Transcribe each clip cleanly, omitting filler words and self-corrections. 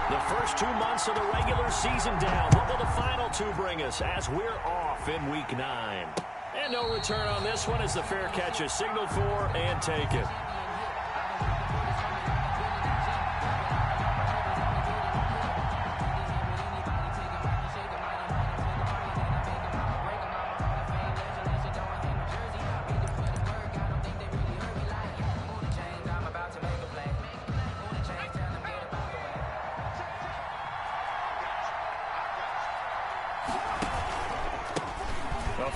The first 2 months of the regular season down. What will the final 2 bring us as we're off in Week 9? And no return on this one as the fair catch is signaled for and taken.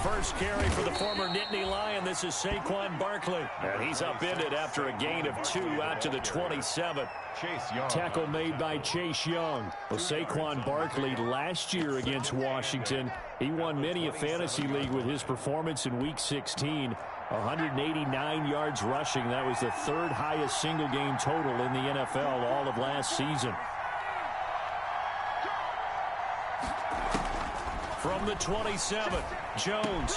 First carry for the former Nittany Lion. This is Saquon Barkley. And he's upended after a gain of 2 out to the 27. Tackle made by Chase Young. Well, Saquon Barkley last year against Washington, he won many a fantasy league with his performance in Week 16. 189 yards rushing. That was the 3rd highest single game total in the NFL all of last season. From the 27, Jones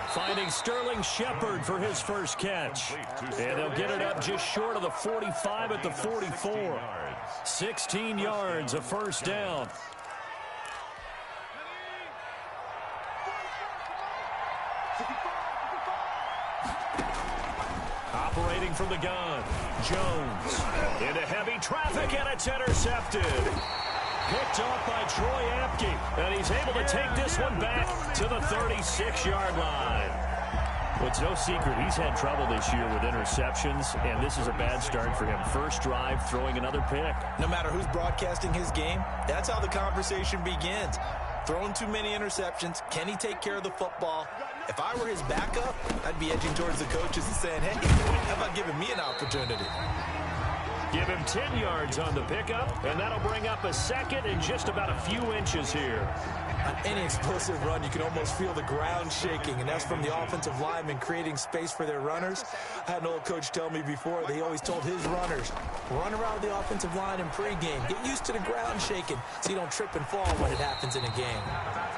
finding Sterling Shepard for his first catch. And they'll get it up just short of the 45 at the 44. 16 yards, a first down. Operating from the gun, Jones into heavy traffic, and it's intercepted. Picked off by Troy Apke, and he's able to take this one back to the 36-yard line. Well, it's no secret he's had trouble this year with interceptions, and this is a bad start for him. First drive, throwing another pick. No matter who's broadcasting his game, that's how the conversation begins. Throwing too many interceptions, can he take care of the football? If I were his backup, I'd be edging towards the coaches and saying, hey, how about giving me an opportunity? Give him 10 yards on the pickup, and that'll bring up a second and just about a few inches here. On any explosive run, you can almost feel the ground shaking, and that's from the offensive linemen creating space for their runners. I had an old coach tell me before, that he always told his runners, run around the offensive line in pregame. Get used to the ground shaking so you don't trip and fall when it happens in a game.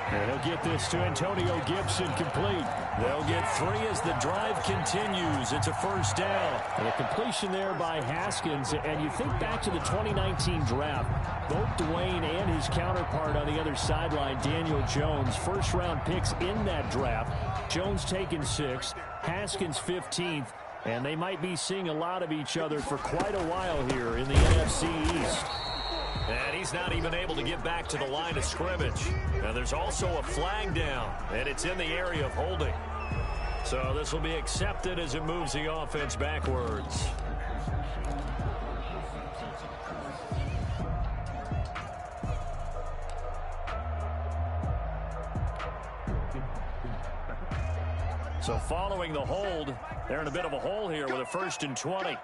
And he'll get this to Antonio Gibson complete. They'll get 3 as the drive continues. It's a first down. And a completion there by Haskins. And you think back to the 2019 draft, both Dwayne and his counterpart on the other sideline, Daniel Jones, first-round picks in that draft. Jones taken 6th, Haskins 15th, and they might be seeing a lot of each other for quite a while here in the NFC East. And he's not even able to get back to the line of scrimmage. Now there's also a flag down, and it's in the area of holding. So this will be accepted as it moves the offense backwards. So following the hold, they're in a bit of a hole here with a 1st and 20.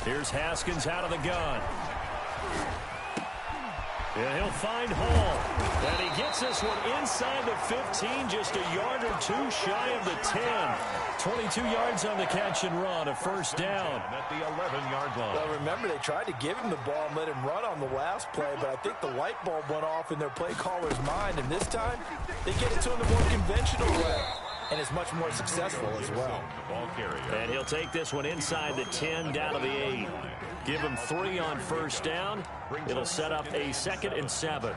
Here's Haskins out of the gun. And he'll find Hall. And he gets this one inside the 15, just a yard or 2 shy of the 10. 22 yards on the catch and run, a first down. At the 11-yard line. Well, remember, they tried to give him the ball and let him run on the last play, but I think the light bulb went off in their play caller's mind, and this time they get it to him the more conventional way. And is much more successful as well. And he'll take this one inside the 10, down to the 8. Give him 3 on first down. It'll set up a 2nd and 7.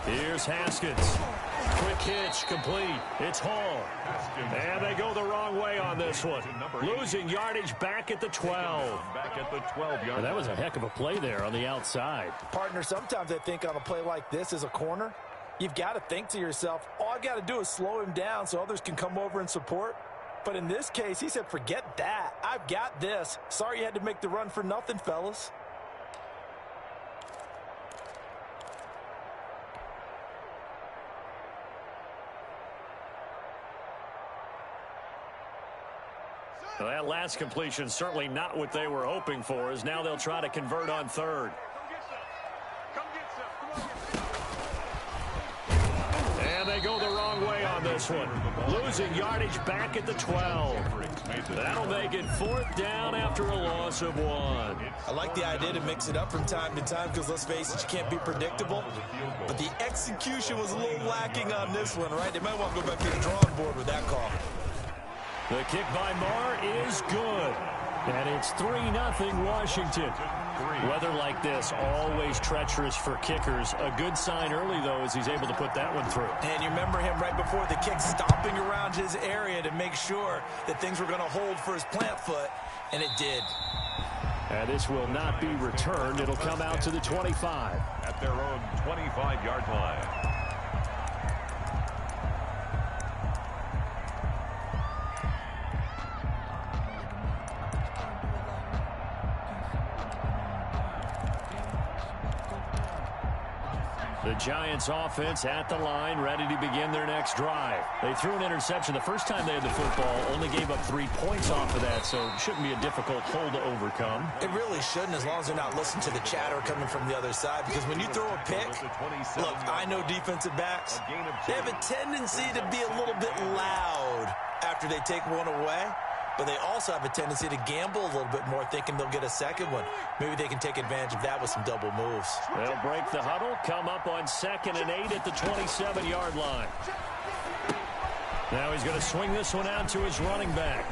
Here's Haskins. Quick hitch, complete. It's Hall. And they go the wrong way on this one. Losing yardage back at the 12. Back at the 12-yard. That was a heck of a play there on the outside. Partner, sometimes I think on a play like this as a corner, you've got to think to yourself, all I got to do is slow him down so others can come over and support. But in this case, he said, forget that. I've got this. Sorry you had to make the run for nothing, fellas. Well, that last completion certainly not what they were hoping for, as now they'll try to convert on 3rd. And they go the wrong way on this this one. Losing yardage back at the 12. That'll make it 4th down after a loss of 1. I like the idea to mix it up from time to time because, let's face it, you can't be predictable. But the execution was a little lacking on this one, right? They might want to go back to the drawing board with that call. The kick by Marr is good. And it's 3-0 Washington. Weather like this, always treacherous for kickers. A good sign early, though, as he's able to put that one through. And you remember him right before the kick stomping around his area to make sure that things were going to hold for his plant foot, and it did. And this will not be returned. It'll come out to the 25. At their own 25-yard line. The Giants offense at the line, ready to begin their next drive. They threw an interception the first time they had the football, only gave up 3 points off of that, so it shouldn't be a difficult hole to overcome. It really shouldn't, as long as they're not listening to the chatter coming from the other side, because when you throw a pick, look, I know defensive backs, they have a tendency to be a little bit loud after they take one away. But they also have a tendency to gamble a little bit more, thinking they'll get a second one. Maybe they can take advantage of that with some double moves. They'll break the huddle, come up on 2nd and 8 at the 27-yard line. Now he's going to swing this one out to his running back.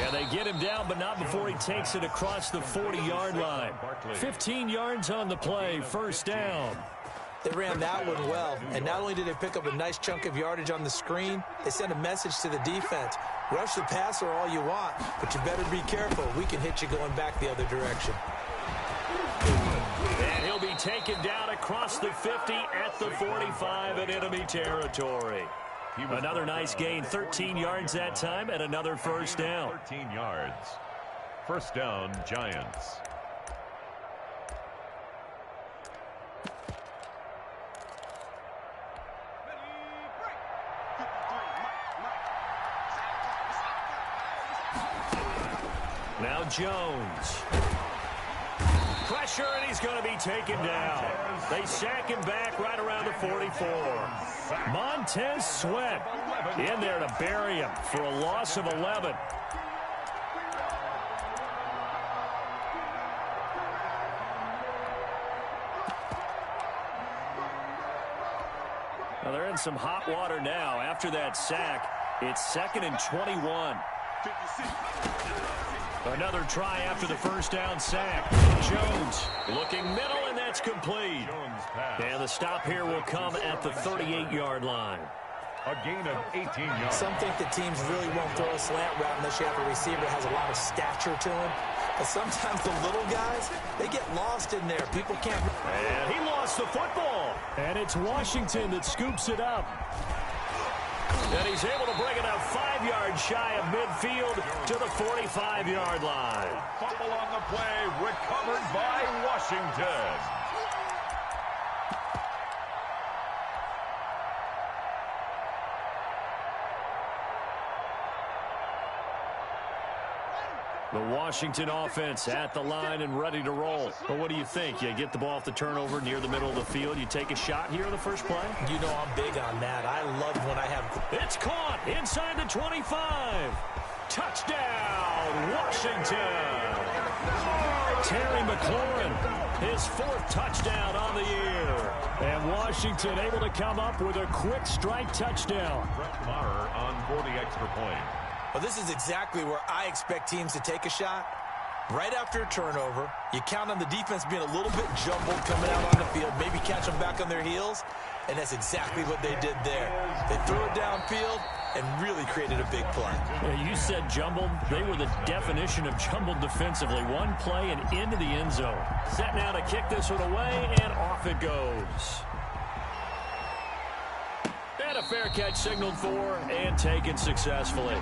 And they get him down, but not before he takes it across the 40-yard line. 15 yards on the play, 1st down. They ran that one well, and not only did they pick up a nice chunk of yardage on the screen, they sent a message to the defense. Rush the passer all you want, but you better be careful. We can hit you going back the other direction. And he'll be taken down across the 50 at the 45 in enemy territory. Another nice gain, 13 yards that time, and another 1st down. 13 yards. 1st down, Giants. Now Jones. Pressure, and he's going to be taken down. They sack him back right around the 44. Montez Sweat in there to bury him for a loss of 11. Well, they're in some hot water now. After that sack, it's 2nd and 21. Another try after the 1st down sack. Jones looking middle, and that's complete. And the stop here will come at the 38-yard line. A gain of 18 yards. Some think the teams really won't throw a slant route unless you have a receiver that has a lot of stature to him. But sometimes the little guys, they get lost in there. People can't. And he lost the football. And it's Washington that scoops it up. And he's able to bring it up 5 yards shy of midfield to the 45-yard line. Fumble on the play, recovered by Washington. The Washington offense at the line and ready to roll. But what do you think? You get the ball off the turnover near the middle of the field. You take a shot here in the first play? You know I'm big on that. I love when I have... It's caught inside the 25. Touchdown, Washington. Terry McLaurin, his 4th touchdown on the year. And Washington able to come up with a quick strike touchdown. Brett Maher on for the extra point. Well, this is exactly where I expect teams to take a shot. Right after a turnover, you count on the defense being a little bit jumbled coming out on the field, maybe catch them back on their heels, and that's exactly what they did there. They threw it downfield and really created a big play. Yeah, you said jumbled. They were the definition of jumbled defensively. One play and into the end zone. Set now to kick this one away, and off it goes. And a fair catch signaled for and taken successfully.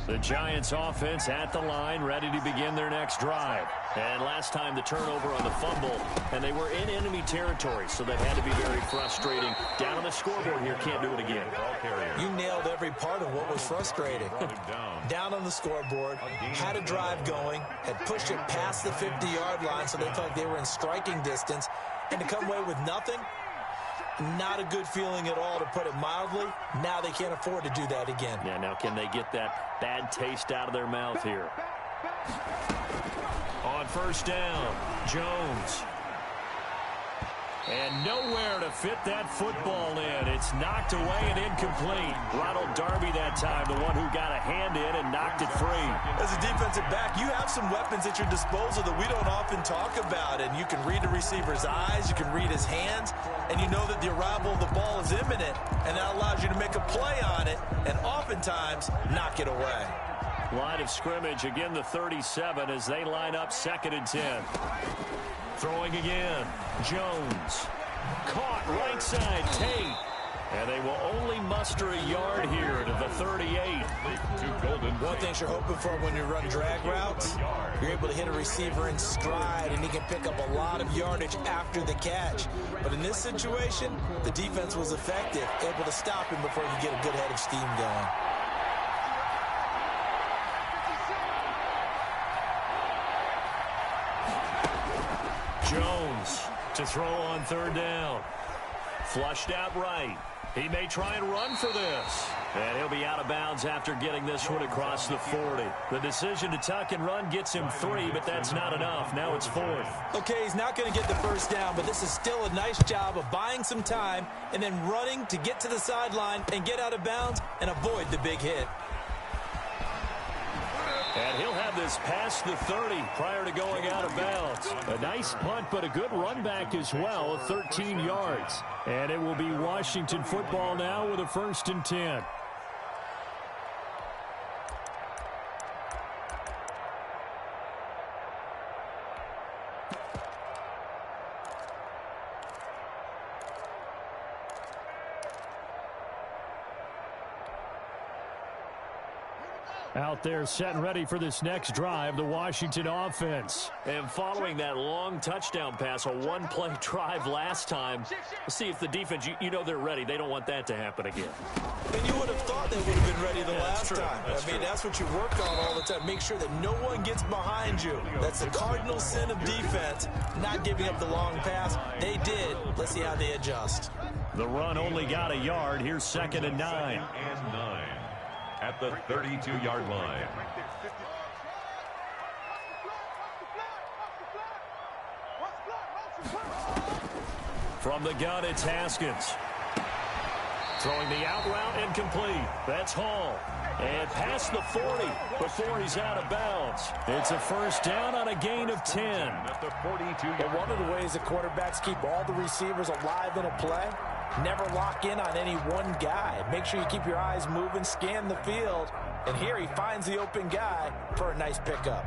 The Giants offense at the line, ready to begin their next drive. And last time the turnover on the fumble, and they were in enemy territory, so that had to be very frustrating. Down on the scoreboard here, can't do it again. You nailed every part of what was frustrating. Down on the scoreboard, had a drive going, had pushed it past the 50-yard line, so they thought they were in striking distance, and to come away with nothing, not a good feeling at all, to put it mildly. Now they can't afford to do that again. Yeah, now can they get that bad taste out of their mouth here? On first down, Jones. And nowhere to fit that football in. It's knocked away and incomplete. Ronald Darby that time, the one who got a hand in and knocked it free. As a defensive back, you have some weapons at your disposal that we don't often talk about. And you can read the receiver's eyes, you can read his hands, and you know that the arrival of the ball is imminent. And that allows you to make a play on it and oftentimes knock it away. Line of scrimmage, again the 37 as they line up 2nd and 10. Throwing again, Jones. Caught right side, Tate. And they will only muster a yard here to the 38. One thing you're hoping for when you run drag routes, you're able to hit a receiver in stride, and he can pick up a lot of yardage after the catch. But in this situation, the defense was effective, able to stop him before he could get a good head of steam going. Jones to throw on 3rd down. Flushed out right. He may try and run for this. And he'll be out of bounds after getting this one across the 40. The decision to tuck and run gets him 3, but that's not enough. Now it's 4th. Okay, he's not going to get the first down, but this is still a nice job of buying some time and then running to get to the sideline and get out of bounds and avoid the big hit. And he'll have this past the 30 prior to going out of bounds. A nice punt, but a good run back as well, 13 yards. And it will be Washington football now with a 1st and 10. Out there set and ready for this next drive, the Washington offense. And following that long touchdown pass, a one-play drive last time, let's see if the defense, you know they're ready. They don't want that to happen again. And you would have thought they would have been ready the last time. I mean, that's what you work on all the time. Make sure that no one gets behind you. That's the cardinal sin of defense, not giving up the long pass. They did. Let's see how they adjust. The run only got a yard. Here's 2nd and 9. At the 32-yard line. From the gun, it's Haskins. Throwing the out route incomplete. That's Hall. And past the 40 before he's out of bounds. It's a 1st down on a gain of 10. At the 42-yard line. One of the ways the quarterbacks keep all the receivers alive in a play, never lock in on any one guy. Make sure you keep your eyes moving, scan the field. And here he finds the open guy for a nice pickup.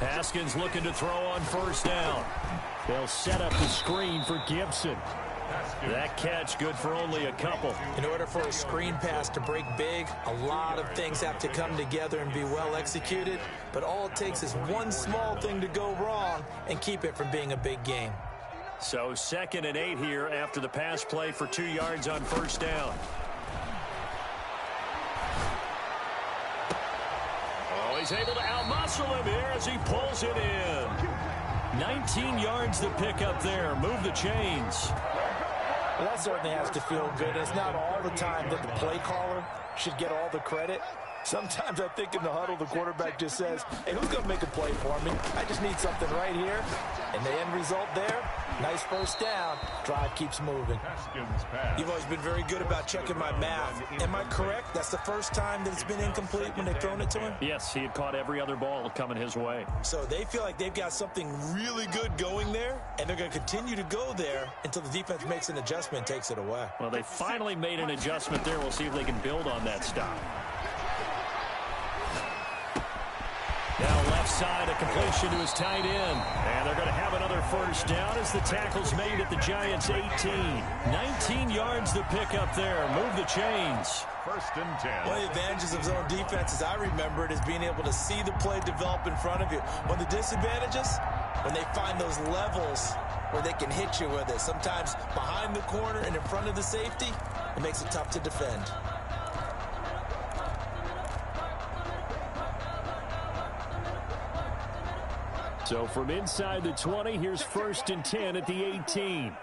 Haskins looking to throw on 1st down. They'll set up the screen for Gibson. That catch good for only a couple. In order for a screen pass to break big, a lot of things have to come together and be well executed. But all it takes is one small thing to go wrong and keep it from being a big game. So 2nd and 8 here after the pass play for 2 yards on 1st down. Oh, he's able to outmuscle him here as he pulls it in. 19 yards to pick up there. Move the chains. Well, that certainly has to feel good. It's not all the time that the play caller should get all the credit. Sometimes I think in the huddle, the quarterback just says, hey, who's going to make a play for me? I just need something right here. And the end result there, nice 1st down. Drive keeps moving. You've always been very good about checking my math. Am I correct? That's the first time that it's been incomplete when they've thrown it to him? Yes, he had caught every other ball coming his way. So they feel like they've got something really good going there, and they're going to continue to go there until the defense makes an adjustment and takes it away. Well, they finally made an adjustment there. We'll see if they can build on that stop. Now left side, a completion to his tight end. And they're going to have another first down as the tackle's made at the Giants' 18. 19 yards to pick up there. Move the chains. First and 10. One of the advantages of zone defense, as I remember it, is being able to see the play develop in front of you. One of the disadvantages, when they find those levels where they can hit you with it, sometimes behind the corner and in front of the safety, it makes it tough to defend. So from inside the 20, here's first and 10 at the 18.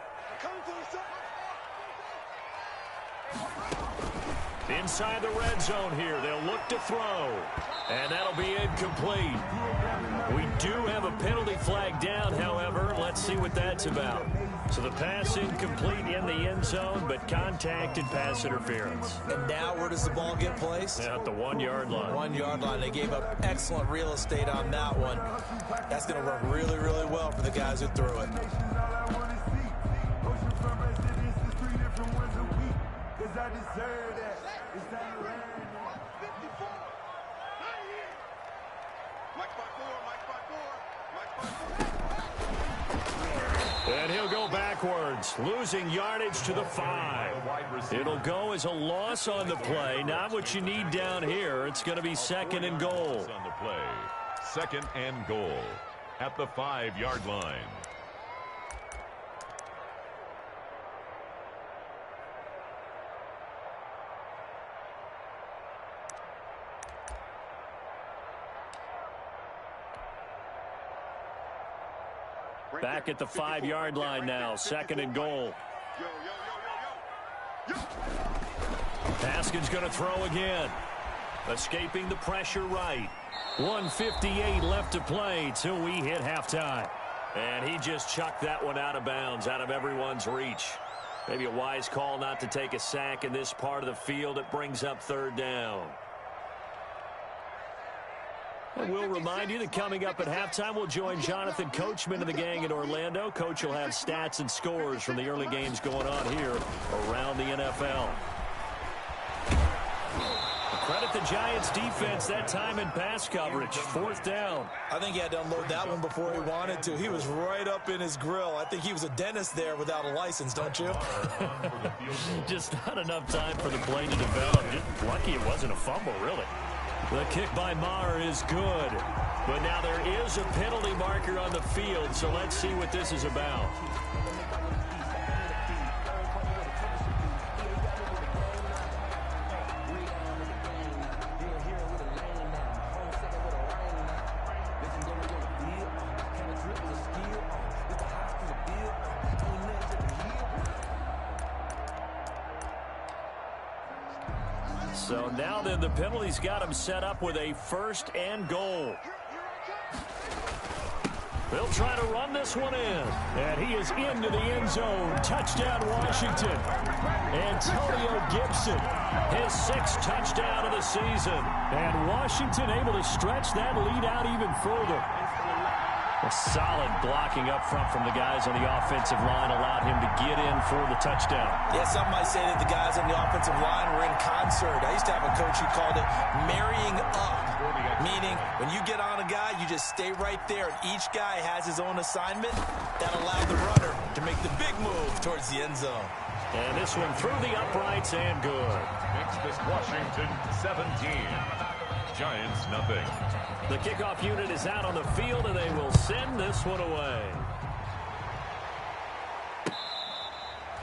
Inside the red zone here, they'll look to throw. And that'll be incomplete. We do have a penalty flag down, however. Let's see what that's about. So the pass incomplete in the end zone, but contact and pass interference. And now where does the ball get placed? At the 1 yard line. 1 yard line. They gave up excellent real estate on that one. That's going to work really, really well for the guys who threw it. And he'll go backwards, losing yardage to the 5. It'll go as a loss on the play. Not what you need down here. It's going to be second and goal. On the play. Second and goal at the 5-yard line. Back at the 5-yard line now, second and goal. Haskins going to throw again. Escaping the pressure right. 1:58 left to play till we hit halftime. And he just chucked that one out of bounds, out of everyone's reach. Maybe a wise call not to take a sack in this part of the field. It brings up third down. And we'll remind you that coming up at halftime, we'll join Jonathan Coachman and the gang in Orlando. Coach will have stats and scores from the early games going on here around the NFL. Credit the Giants defense that time in pass coverage. Fourth down. I think he had to unload that one before he wanted to. He was right up in his grill. I think he was a dentist there without a license, don't you? Just not enough time for the play to develop. Just lucky it wasn't a fumble, really. The kick by Maher is good. But now there is a penalty marker on the field, so let's see what this is about. So now then the penalty's got him set up with a first and goal. They'll try to run this one in. And he is into the end zone. Touchdown, Washington. Antonio Gibson, his 6th touchdown of the season. And Washington able to stretch that lead out even further. A solid blocking up front from the guys on the offensive line allowed him to get in for the touchdown. Yeah, some might say that the guys on the offensive line were in concert. I used to have a coach who called it marrying up, meaning when you get on a guy, you just stay right there, and each guy has his own assignment that allowed the runner to make the big move towards the end zone. And this one through the uprights and good. Makes this Washington 17. Giants nothing. The kickoff unit is out on the field, and they will send this one away.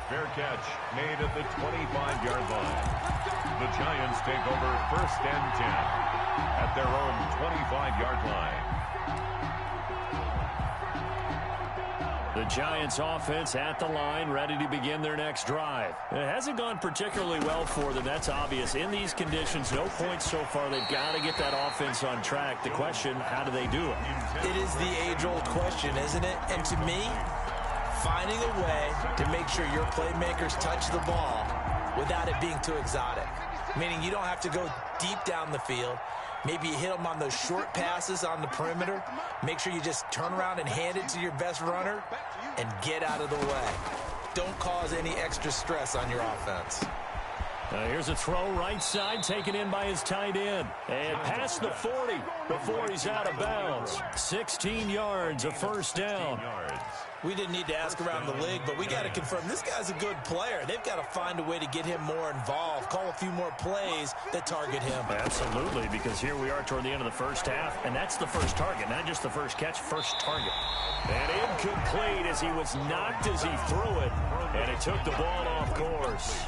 Fair catch made at the 25-yard line. The Giants take over first and 10 at their own 25-yard line. The Giants offense at the line, ready to begin their next drive. It hasn't gone particularly well for them, that's obvious. In these conditions, no points so far. They've got to get that offense on track. The question, how do they do it? It is the age-old question, isn't it? And to me, finding a way to make sure your playmakers touch the ball without it being too exotic. Meaning you don't have to go deep down the field. Maybe you hit them on those short passes on the perimeter. Make sure you just turn around and hand it to your best runner and get out of the way. Don't cause any extra stress on your offense. Here's a throw right side taken in by his tight end. And past the 40 before he's out of bounds. 16 yards, a first down. We didn't need to ask around the league, but we got to confirm this guy's a good player. They've got to find a way to get him more involved, call a few more plays that target him. Absolutely, because here we are toward the end of the first half, and that's the first target, not just the first catch, first target. And incomplete as he was knocked as he threw it, and it took the ball off course.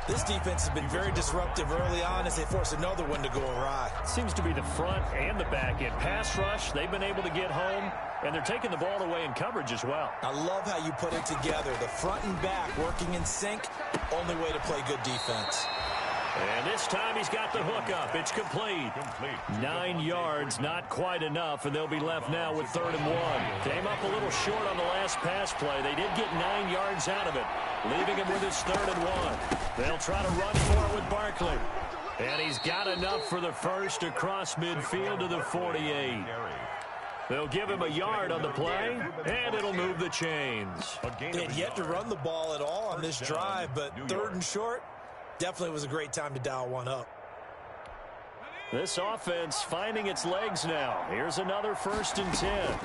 This defense has been very disruptive early on as they force another one to go awry. Seems to be the front and the back end. Pass rush, they've been able to get home, and they're taking the ball away in coverage as well. I love how you put it together. The front and back working in sync, only way to play good defense. And this time he's got the hook up. It's complete. 9 yards, not quite enough, and they'll be left now with 3rd and 1. Came up a little short on the last pass play. They did get 9 yards out of it, leaving him with his 3rd and 1. They'll try to run for it with Barkley. And he's got enough for the first across midfield to the 48. They'll give him a yard on the play, and it'll move the chains. They had yet to run the ball at all on this drive, but 3rd and short, definitely was a great time to dial one up. This offense finding its legs now. Here's another 1st and 10.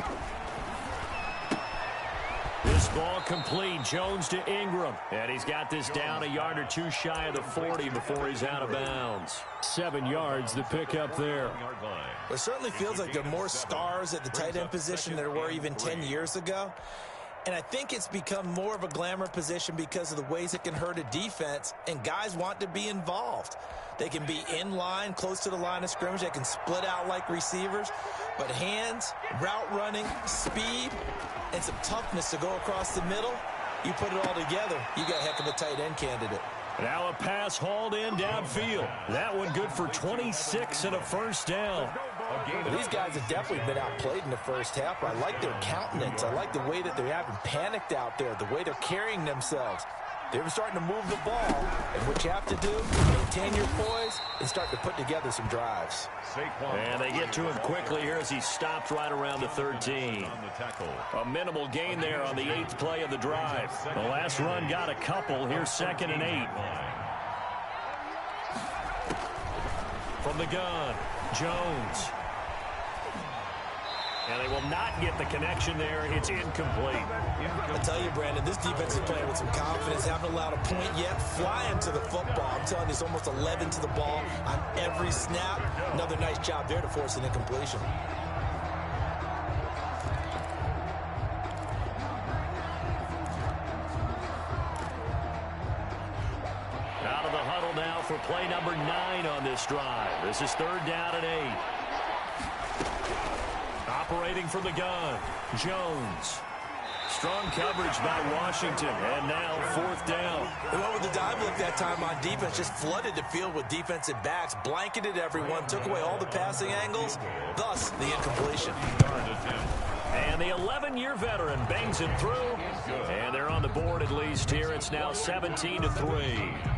This ball complete. Jones to Ingram. And he's got this down a yard or two shy of the 40 before he's out of bounds. 7 yards, the pickup there. It certainly feels like there are more stars at the tight end position than there were even 10 years ago. And I think it's become more of a glamour position because of the ways it can hurt a defense, and guys want to be involved. They can be in line, close to the line of scrimmage. They can split out like receivers. But hands, route running, speed, and some toughness to go across the middle, you put it all together, you got a heck of a tight end candidate. Now a pass hauled in downfield. That one good for 26 and a first down. These guys have definitely been outplayed in the first half. I like their countenance. I like the way that they haven't panicked out there, the way they're carrying themselves. They're starting to move the ball, and what you have to do, maintain your poise and start to put together some drives. And they get to him quickly here as he stopped right around the 13. A minimal gain there on the 8th play of the drive. The last run got a couple. Here's 2nd and 8. From the gun, Jones. And they will not get the connection there. It's incomplete. I tell you, Brandon, this defense is playing with some confidence. Haven't allowed a point yet. Flying to the football. I'm telling you, it's almost 11 to the ball on every snap. Another nice job there to force an incompletion. Out of the huddle now for play number 9 on this drive. This is 3rd down and 8. Operating from the gun, Jones. Strong coverage by Washington, and now 4th down. They went with the dive look that time on defense, just flooded the field with defensive backs, blanketed everyone, took away all the passing angles, thus the incompletion. And the 11-year veteran bangs it through, and they're on the board at least here. It's now 17-3.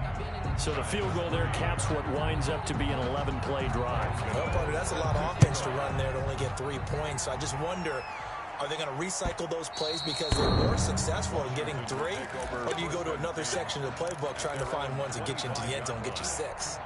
So the field goal there caps what winds up to be an 11-play drive. Well, partner, that's a lot of offense to run there to only get 3 points. So I just wonder, are they going to recycle those plays because they were successful in getting 3? Or do you go to another section of the playbook trying to find ones that get you into the end zone and get you 6?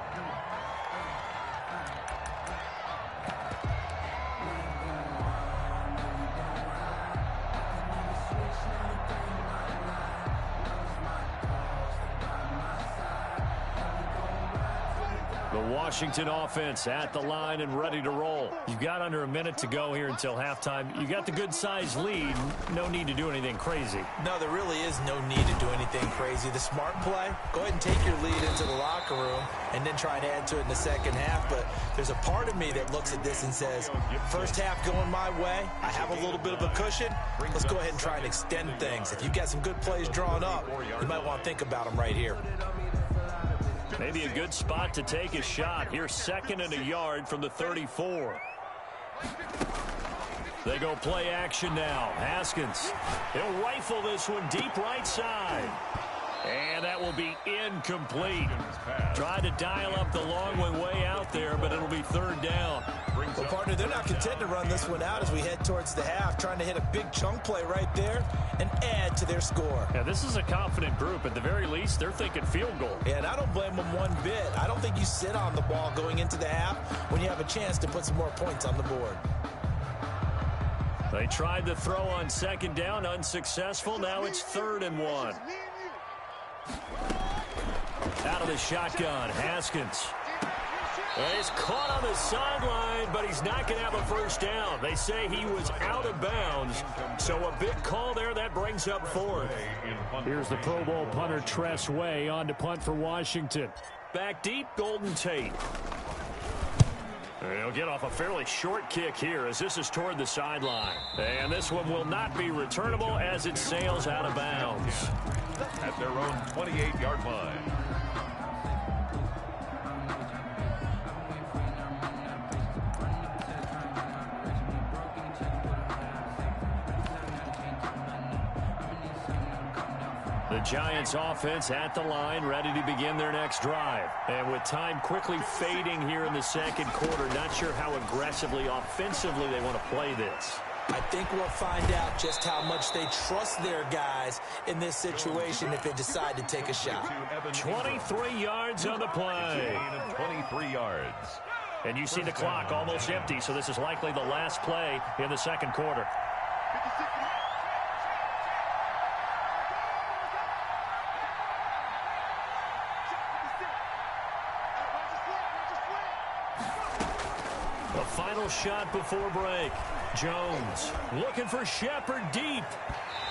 Washington offense at the line and ready to roll. You've got under a minute to go here until halftime. You got the good-sized lead. No need to do anything crazy. No, there really is no need to do anything crazy. The smart play, go ahead and take your lead into the locker room and then try to add to it in the second half. But there's a part of me that looks at this and says, first half going my way, I have a little bit of a cushion. Let's go ahead and try and extend things. If you've got some good plays drawn up, you might want to think about them right here. Maybe a good spot to take a shot. Here's 2nd and a yard from the 34. They go play action now. Haskins. He'll rifle this one deep right side. And that will be incomplete. Tried to dial up the long one way out there, but it'll be third down. Well, partner, they're not content to run this one out as we head towards the half, trying to hit a big chunk play right there and add to their score. Yeah, this is a confident group. At the very least, they're thinking field goal. Yeah, and I don't blame them one bit. I don't think you sit on the ball going into the half when you have a chance to put some more points on the board. They tried to throw on second down, unsuccessful. Now it's 3rd and 1. Out of the shotgun, Haskins. He's caught on the sideline, but he's not going to have a first down. They say he was out of bounds, so a big call there. That brings up 4th. Here's the Pro Bowl punter Tress Way on to punt for Washington. Back deep, Golden Tate. He'll get off a fairly short kick here as this is toward the sideline. And this one will not be returnable as it sails out of bounds. At their own 28-yard line. The Giants offense at the line, ready to begin their next drive. And with time quickly fading here in the second quarter, not sure how aggressively, offensively they want to play this. I think we'll find out just how much they trust their guys in this situation if they decide to take a shot. 23 yards on the play. 23 yards. And you see the clock almost empty, so this is likely the last play in the second quarter. Final shot before break. Jones looking for Shepard deep.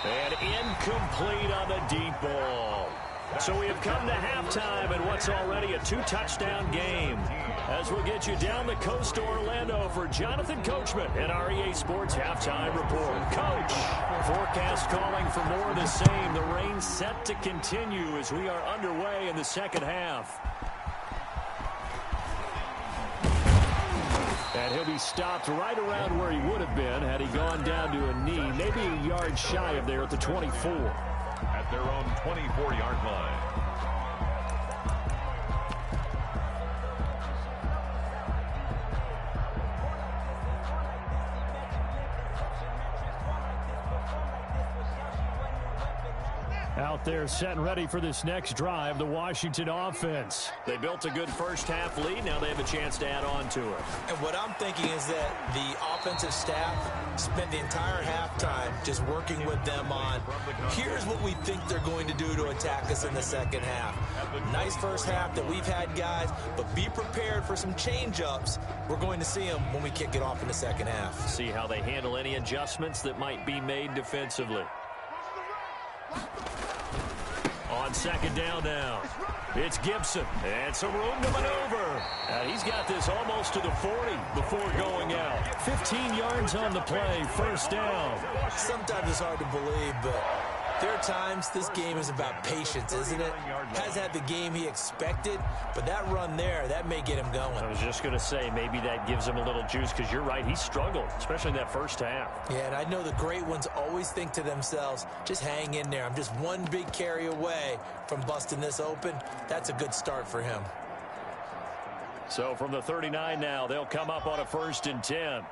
And incomplete on the deep ball. So we have come to halftime in what's already a 2-touchdown game. As we'll get you down the coast to Orlando for Jonathan Coachman at our EA Sports Halftime Report. Coach, forecast calling for more of the same. The rain set to continue as we are underway in the second half. And he'll be stopped right around where he would have been had he gone down to a knee, maybe a yard shy of there at the 24. At their own 24-yard line. Out there set and ready for this next drive, the Washington offense. They built a good first half lead. Now they have a chance to add on to it. And what I'm thinking is that the offensive staff spent the entire halftime just working with them on, here's what we think they're going to do to attack us in the second half. Nice first half that we've had, guys, but be prepared for some change-ups. We're going to see them when we kick it off in the second half. See how they handle any adjustments that might be made defensively. On second down now, it's Gibson, and some room to maneuver. He's got this almost to the 40 before going out. 15 yards on the play, first down. Sometimes it's hard to believe, but there are times this game is about patience, isn't it? Has had the game he expected, but that run there, that may get him going. I was just going to say, maybe that gives him a little juice, because you're right, he struggled, especially in that first half. Yeah, and I know the great ones always think to themselves, just hang in there. I'm just one big carry away from busting this open. That's a good start for him. So from the 39 now, they'll come up on a 1st and 10.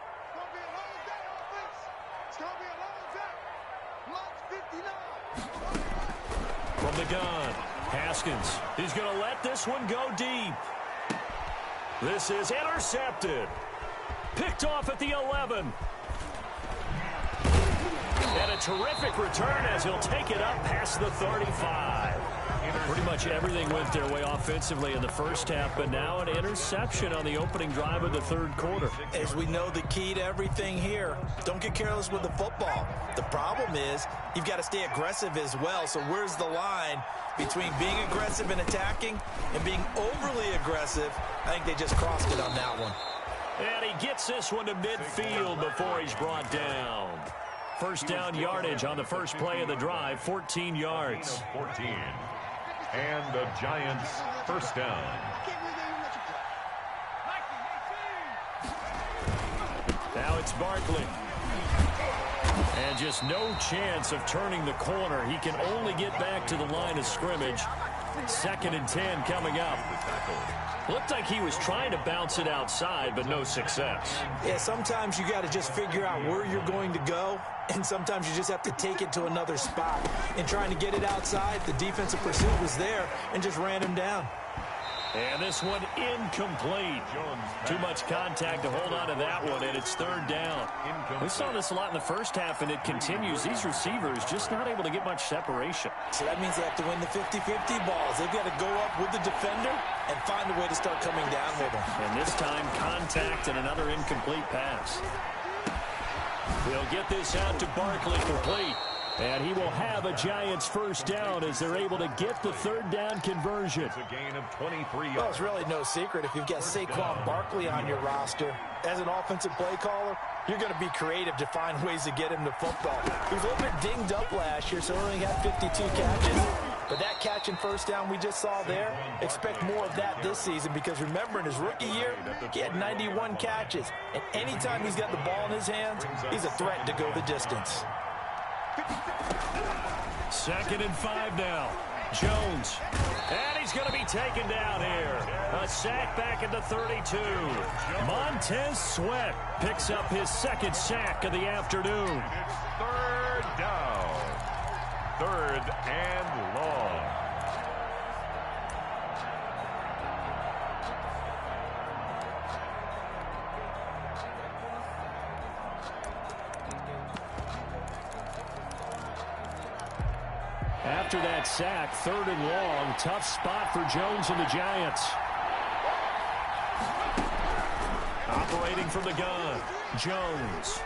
From the gun, Haskins. He's going to let this one go deep. This is intercepted. Picked off at the 11. And a terrific return as he'll take it up past the 35. Pretty much everything went their way offensively in the first half, but now an interception on the opening drive of the third quarter. As we know, the key to everything here, don't get careless with the football. The problem is you've got to stay aggressive as well. So where's the line between being aggressive and attacking and being overly aggressive? I think they just crossed it on that one. And he gets this one to midfield before he's brought down. First down yardage on the first play of the drive, 14 yards. 14. And the Giants first down. Now it's Barkley. And just no chance of turning the corner. He can only get back to the line of scrimmage. 2nd and 10 coming up. Looked like he was trying to bounce it outside, but no success. Yeah, sometimes you got to just figure out where you're going to go, and sometimes you just have to take it to another spot. In trying to get it outside, the defensive pursuit was there and just ran him down. And this one incomplete. Too much contact to hold on to that one, and it's 3rd down. We saw this a lot in the first half, and it continues. These receivers just not able to get much separation. So that means they have to win the 50-50 balls. They've got to go up with the defender and find a way to start coming down with them. And this time, contact and another incomplete pass. He'll get this out to Barkley complete. And he will have a Giants 1st down as they're able to get the 3rd down conversion. It's a gain of 23 yards. Well, it's really no secret if you've got Saquon Barkley on your roster. As an offensive play caller, you're going to be creative to find ways to get him to football. He was a little bit dinged up last year, so he only had 52 catches. But that catch and 1st down we just saw there, expect more of that this season because remember, in his rookie year, he had 91 catches. And anytime he's got the ball in his hands, he's a threat to go the distance. 2nd and 5 now. Jones. And he's going to be taken down here. A sack back at the 32. Montez Sweat picks up his 2nd sack of the afternoon. It's 3rd down. 3rd and long. After that sack, 3rd and long. Tough spot for Jones and the Giants. Operating from the gun, Jones.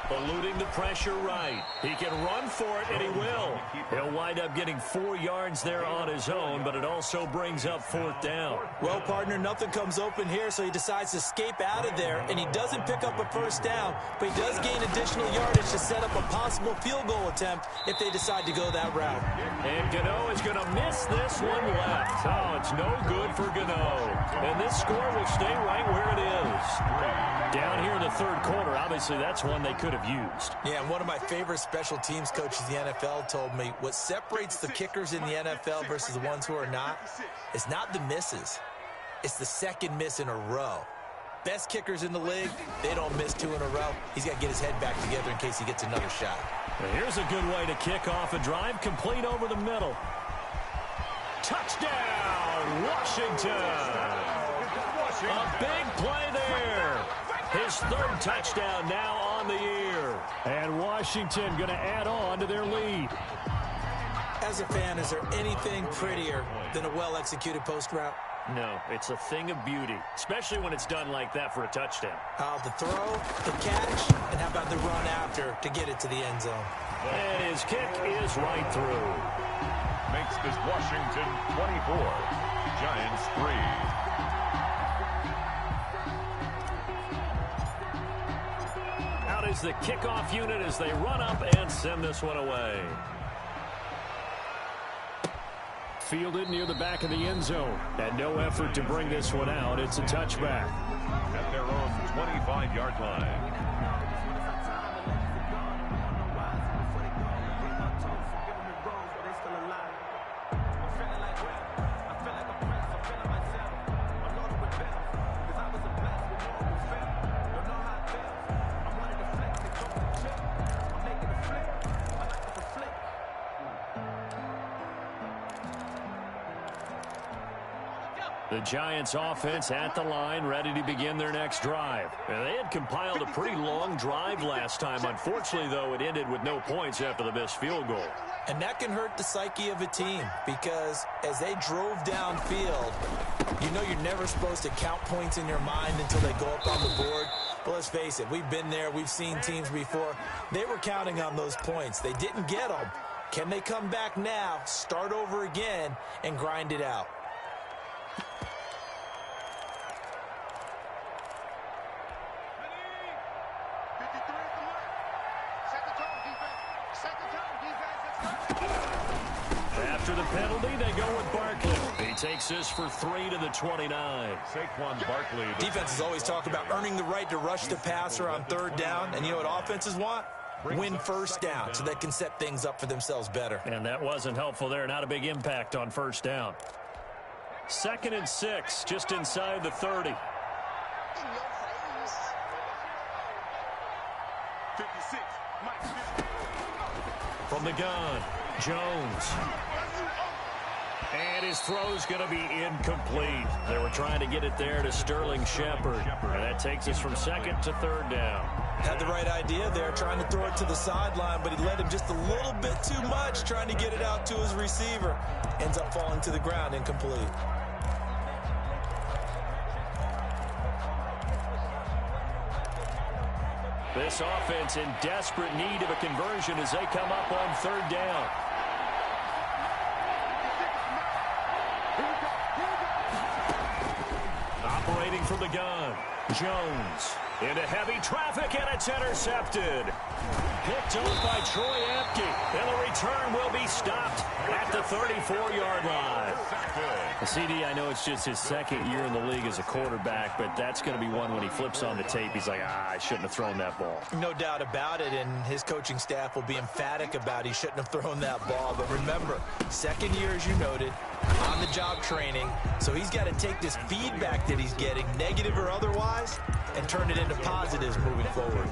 Eluding the pressure right. He can run for it, and he will. He'll wind up getting 4 yards there on his own, but it also brings up 4th down. Well, partner, nothing comes open here, so he decides to escape out of there, and he doesn't pick up a 1st down, but he does gain additional yardage to set up a possible field goal attempt if they decide to go that route. And Gano is going to miss this one left. Oh, it's no good for Gano. And this score will stay right where it is. Down here in the 3rd quarter, obviously that's one they could have used. Yeah, and one of my favorite special teams coaches in the NFL told me what separates the kickers in the NFL versus the ones who are not is not the misses. It's the 2nd miss in a row. Best kickers in the league, they don't miss 2 in a row. He's got to get his head back together in case he gets another shot. Well, here's a good way to kick off a drive, complete over the middle. Touchdown, Washington. A big play there. His 3rd touchdown now on the year. And Washington going to add on to their lead. As a fan, is there anything prettier than a well-executed post route? No, it's a thing of beauty, especially when it's done like that for a touchdown. The throw, the catch, and how about the run after to get it to the end zone? And his kick is right through. Makes this Washington 24, Giants 3. Out is the kickoff unit as they run up and send this one away. Fielded near the back of the end zone. And no effort to bring this one out. It's a touchback. At their own 25-yard line. The Giants offense at the line, ready to begin their next drive. And they had compiled a pretty long drive last time. Unfortunately, though, it ended with no points after the missed field goal. And that can hurt the psyche of a team because as they drove downfield, you know you're never supposed to count points in your mind until they go up on the board. But let's face it, we've been there. We've seen teams before. They were counting on those points. They didn't get them. Can they come back now, start over again, and grind it out? After the penalty, they go with Barkley. He takes this for 3 to the 29. Saquon Barkley. Defenses always talk about earning the right to rush the passer on 3rd down. And you know what offenses want? win first down so they can set things up for themselves better. And that wasn't helpful there. Not a big impact on first down. 2nd and 6, just inside the 30. 56. From the gun, Jones. And his throw's going to be incomplete. They were trying to get it there to Sterling Shepard. And that takes us from 2nd to 3rd down. Had the right idea there, trying to throw it to the sideline, but he led him just a little bit too much, trying to get it out to his receiver. Ends up falling to the ground, incomplete. This offense in desperate need of a conversion as they come up on 3rd down. Operating from the gun, Jones into heavy traffic, and it's intercepted. Picked off by Troy Apke, and the return will be stopped at the 34-yard line. CD, I know it's just his 2nd year in the league as a quarterback, but that's going to be one when he flips on the tape. He's like, I shouldn't have thrown that ball. No doubt about it, and his coaching staff will be emphatic about he shouldn't have thrown that ball. But remember, 2nd year, as you noted, on-the-job training, so he's got to take this feedback that he's getting, negative or otherwise, and turn it into positives moving forward.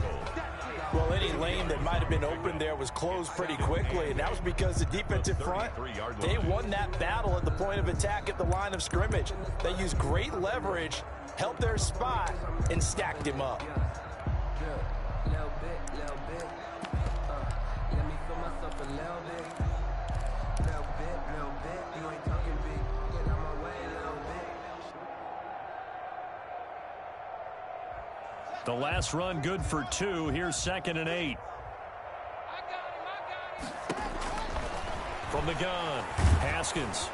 Well, any lane that might have been open there was closed pretty quickly, and that was because the defensive front, they won that battle at the point of attack at the line of scrimmage. They used great leverage, held their spot, and stacked him up. The last run good for 2. Here's 2nd and 8. From the gun, Haskins.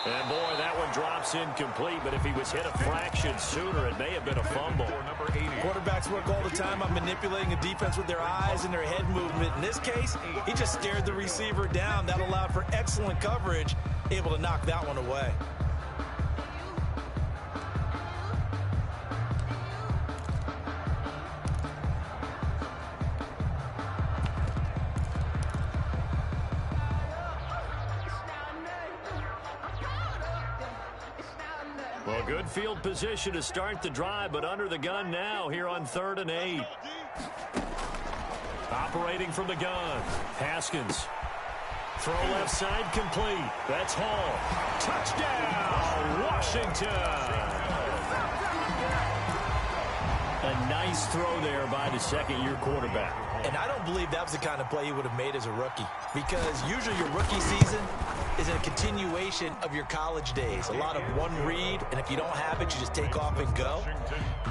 And boy, that one drops incomplete, but if he was hit a fraction sooner, it may have been a fumble. Quarterbacks work all the time on manipulating a defense with their eyes and their head movement. In this case, he just stared the receiver down. That allowed for excellent coverage, able to knock that one away. Well, good field position to start the drive, but under the gun now here on 3rd and 8. Operating from the gun, Haskins. Throw left side complete. That's Hall. Touchdown, Washington. A nice throw there by the 2nd-year quarterback. And I don't believe that was the kind of play he would have made as a rookie, because usually your rookie season is a continuation of your college days. A lot of one read, and if you don't have it, you just take off and go.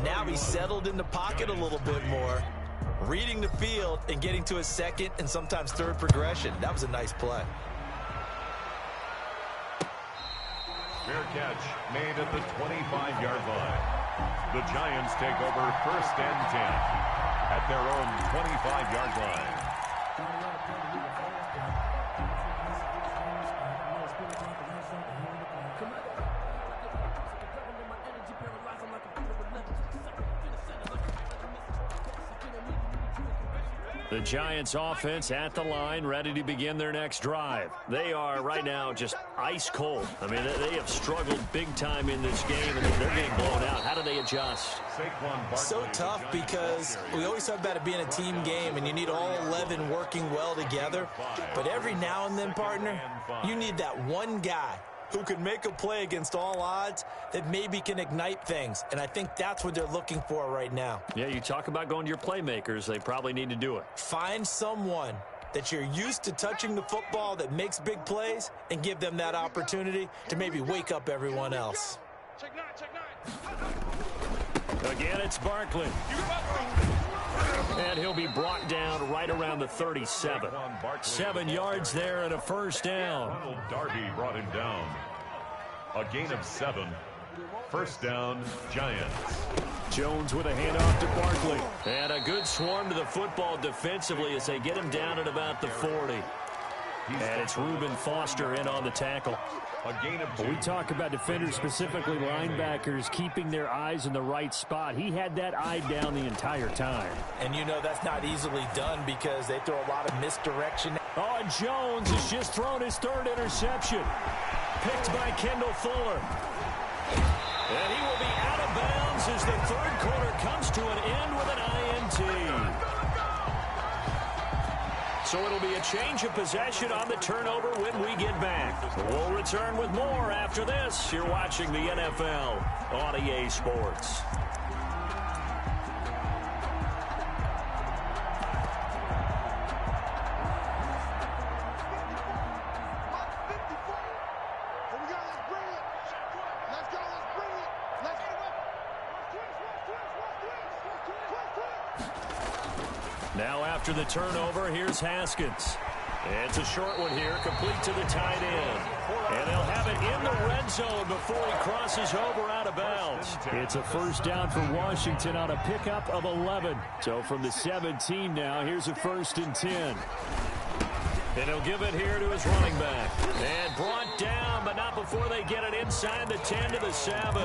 Now he's settled in the pocket a little bit more, reading the field and getting to his 2nd and sometimes 3rd progression. That was a nice play. Fair catch made at the 25-yard line. The Giants take over 1st and 10 at their own 25-yard line. The Giants offense at the line, ready to begin their next drive. They are right now just ice cold. I mean, they have struggled big time in this game, and they're getting blown out. How do they adjust? So tough, because we always talk about it being a team game, and you need all 11 working well together. But every now and then, partner, you need that one guy who can make a play against all odds that maybe can ignite things. And I think that's what they're looking for right now. Yeah, you talk about going to your playmakers. They probably need to do it. Find someone that you're used to touching the football that makes big plays and give them that opportunity to maybe wake up everyone else. Again, it's Barkley. And he'll be brought down right around the 37. 7 yards there and a 1st down. Darby brought him down. A gain of 7. 1st down, Giants. Jones with a handoff to Barkley. And a good swarm to the football defensively as they get him down at about the 40. And it's Reuben Foster in on the tackle. A gain of 2. We talk about defenders, specifically linebackers, keeping their eyes in the right spot. He had that eye down the entire time. And you know that's not easily done because they throw a lot of misdirection. Oh, and Jones has just thrown his 3rd interception. Picked by Kendall Fuller. And he will be out of bounds as the 3rd quarter comes to an end with an INT. So it'll be a change of possession on the turnover when we get back. We'll return with more after this. You're watching the NFL on EA Sports. Now after the turnover, here's Haskins. It's a short one here, complete to the tight end. And they'll have it in the red zone before he crosses over out of bounds. It's a 1st down for Washington on a pickup of 11. So from the 17 now, here's a 1st and 10. And he'll give it here to his running back. And brought down, but not before they get it inside the 10 to the 7.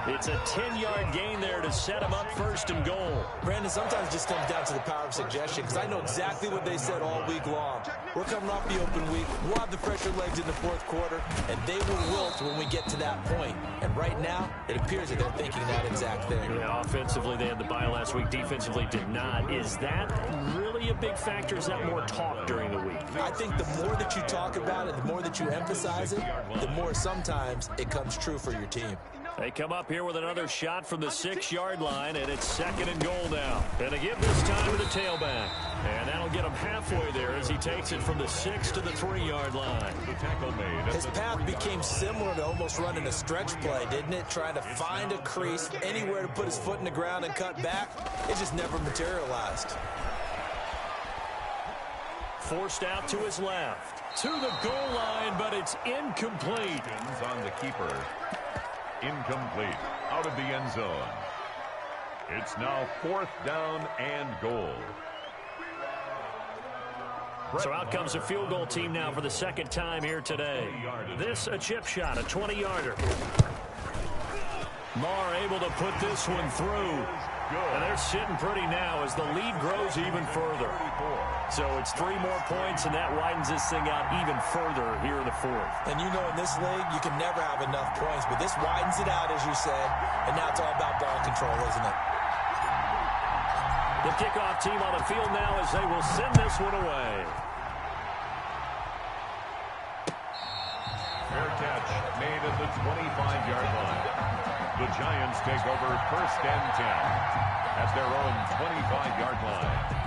It's a 10-yard gain there to set him up 1st and goal. Brandon, sometimes it just comes down to the power of suggestion because I know exactly what they said all week long. We're coming off the open week. We'll have the fresher legs in the 4th quarter, and they will wilt when we get to that point. And right now, it appears that they're thinking that exact thing. Yeah, offensively, they had the bye last week. Defensively, did not. Is that really a big factor? Is that more talk during the week? I think the more that you talk about it, the more that you emphasize it, the more sometimes it comes true for your team. They come up here with another shot from the 6-yard line, and it's 2nd and goal now. And they give this time to the tailback. And that'll get him halfway there as he takes it from the 6 to the 3-yard line. The tackle made. His path became similar to almost running a stretch play, didn't it? Trying to find a crease, anywhere to put his foot in the ground and cut back. It just never materialized. Forced out to his left. To the goal line, but it's incomplete. On the keeper. Incomplete. Out of the end zone. It's now 4th down and goal. So out comes a field goal team now for the 2nd time here today. This a chip shot, a 20-yarder. Marr able to put this one through. And they're sitting pretty now as the lead grows even further. So it's 3 more points, and that widens this thing out even further here in the 4th. And you know in this league, you can never have enough points, but this widens it out, as you said, and now it's all about ball control, isn't it? The kickoff team on the field now as they will send this one away. Fair catch made at the 25-yard line. The Giants take over 1st and 10 at their own 25-yard line.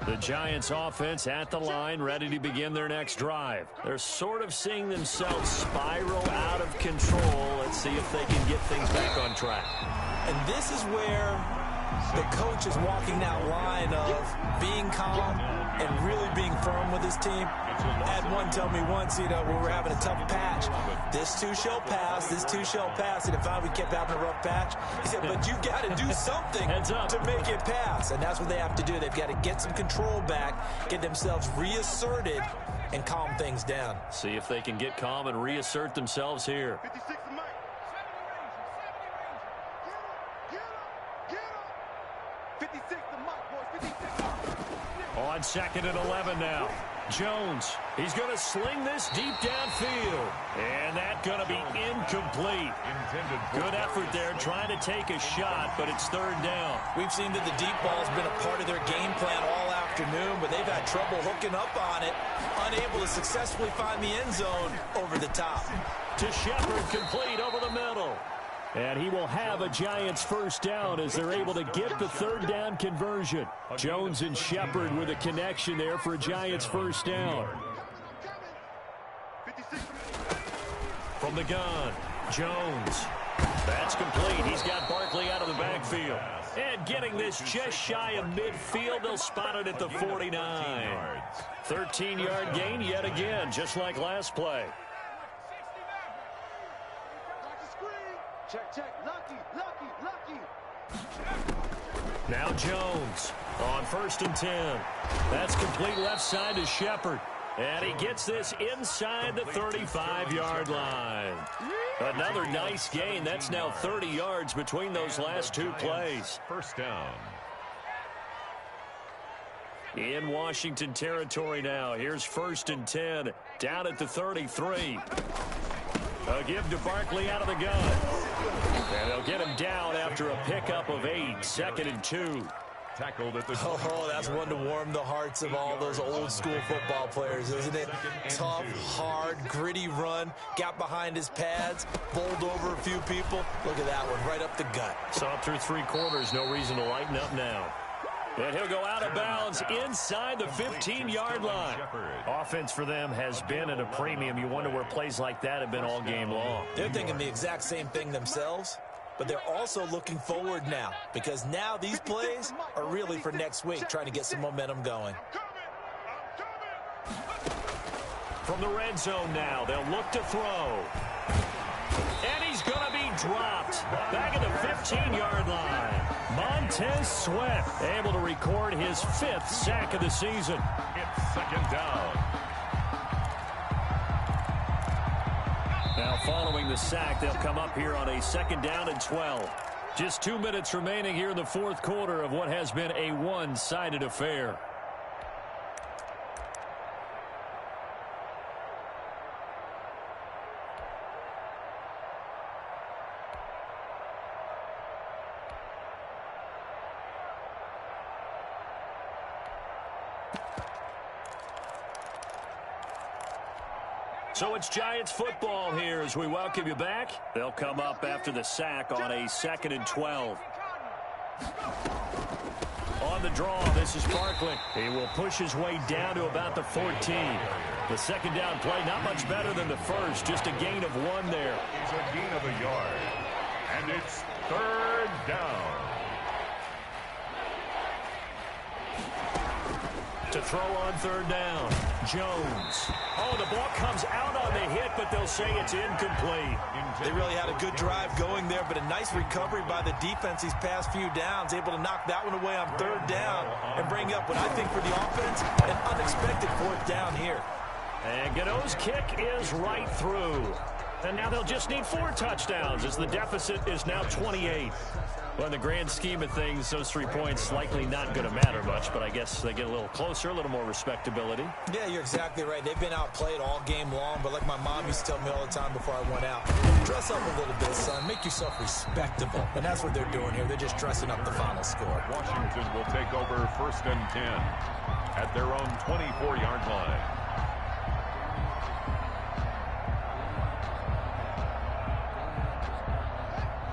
The Giants offense at the line, ready to begin their next drive. They're sort of seeing themselves spiral out of control. Let's see if they can get things back on track. And this is where the coach is walking that line of being calm and really being firm with his team. I had one tell me once, when we were having a tough patch, this too shall pass, this too shall pass. And if we kept having a rough patch, he said, but you've got to do something to make it pass. And that's what they have to do. They've got to get some control back, get themselves reasserted, and calm things down. See if they can get calm and reassert themselves here. On 2nd and 11 now. Jones, he's going to sling this deep downfield. And that's going to be incomplete. Good effort there trying to take a shot, but it's 3rd down. We've seen that the deep ball's been a part of their game plan all afternoon, but they've had trouble hooking up on it, unable to successfully find the end zone over the top. To Shepard, complete over the middle. And he will have a Giants 1st down as they're able to get the 3rd down conversion. Jones and Shepard with a connection there for a Giants 1st down. From the gun, Jones. That's complete. He's got Barkley out of the backfield. And getting this just shy of midfield, they'll spot it at the 49. 13-yard gain yet again, just like last play. Check. Lucky. Now Jones on 1st and 10. That's complete left side to Shepard. And he gets this inside the 35-yard line. Another nice gain. That's now 30 yards between those last two plays. First down. In Washington territory now. Here's 1st and 10. Down at the 33. A give to Barkley out of the gun. And they'll get him down after a pickup of 8. 2nd and 2. Tackled at the that's one to warm the hearts of all those old school football players, isn't it? Tough, hard, gritty run. Got behind his pads, bowled over a few people. Look at that one, right up the gut. Saw through 3 quarters. No reason to lighten up now. And he'll go out of bounds inside the 15-yard line. Offense for them has been at a premium. You wonder where plays like that have been all game long. They're thinking the exact same thing themselves, but they're also looking forward now, because now these plays are really for next week, trying to get some momentum going. From the red zone now, they'll look to throw. And he's going to be dropped back at the 15-yard line. Montez Sweat able to record his 5th sack of the season. It's 2nd down. Now following the sack, they'll come up here on a 2nd down and 12. Just 2 minutes remaining here in the 4th quarter of what has been a one-sided affair. So it's Giants football here as we welcome you back. They'll come up after the sack on a 2nd and 12. On the draw, this is Barkley. He will push his way down to about the 14. The 2nd down play, not much better than the first, just a gain of 1 there. It's a gain of a yard. And it's 3rd down. To throw on 3rd down, Jones. Oh, the ball comes out on the hit, but they'll say it's incomplete. They really had a good drive going there, but a nice recovery by the defense these past few downs, able to knock that one away on 3rd down and bring up what I think for the offense, an unexpected 4th down here. And Gano's kick is right through. And now they'll just need 4 touchdowns as the deficit is now 28. Well, in the grand scheme of things, those 3 points likely not going to matter much, but I guess they get a little closer, a little more respectability. Yeah, you're exactly right. They've been outplayed all game long, but like my mom used to tell me all the time before I went out, dress up a little bit, son. Make yourself respectable. And that's what they're doing here. They're just dressing up the final score. Washington will take over 1st and 10 at their own 24-yard line.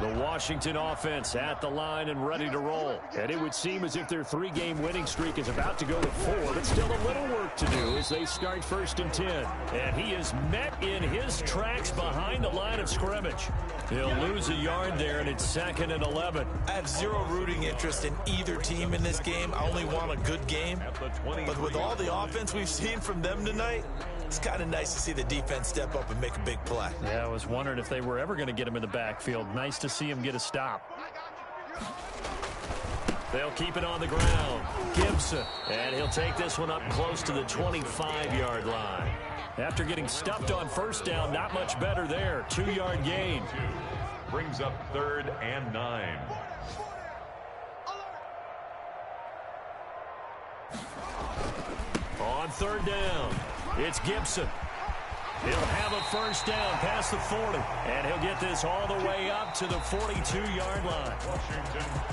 The Washington offense at the line and ready to roll. And it would seem as if their 3-game winning streak is about to go to 4, but still a little work to do as they start 1st and 10. And he is met in his tracks behind the line of scrimmage. He'll lose a yard there, and it's 2nd and 11. I have zero rooting interest in either team in this game. I only want a good game. But with all the offense we've seen from them tonight, it's kind of nice to see the defense step up and make a big play. Yeah, I was wondering if they were ever going to get him in the backfield. Nice to see him get a stop. They'll keep it on the ground. Gibson. And he'll take this one up close to the 25-yard line. After getting stuffed on 1st down, not much better there. 2-yard gain. Brings up 3rd and 9. On 3rd down, it's Gibson. He'll have a 1st down past the 40, and he'll get this all the way up to the 42-yard line.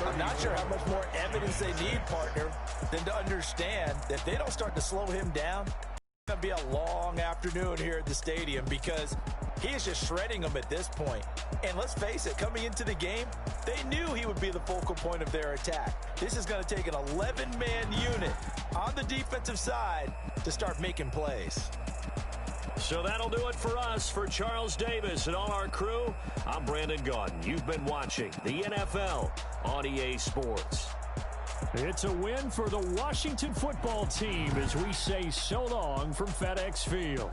I'm not sure how much more evidence they need, partner, than to understand that if they don't start to slow him down, it's going to be a long afternoon here at the stadium because he is just shredding them at this point. And let's face it, coming into the game, they knew he would be the focal point of their attack. This is going to take an 11-man unit on the defensive side to start making plays. So that'll do it for us. For Charles Davis and all our crew, I'm Brandon Gaudin. You've been watching the NFL on EA Sports. It's a win for the Washington football team as we say so long from FedEx Field.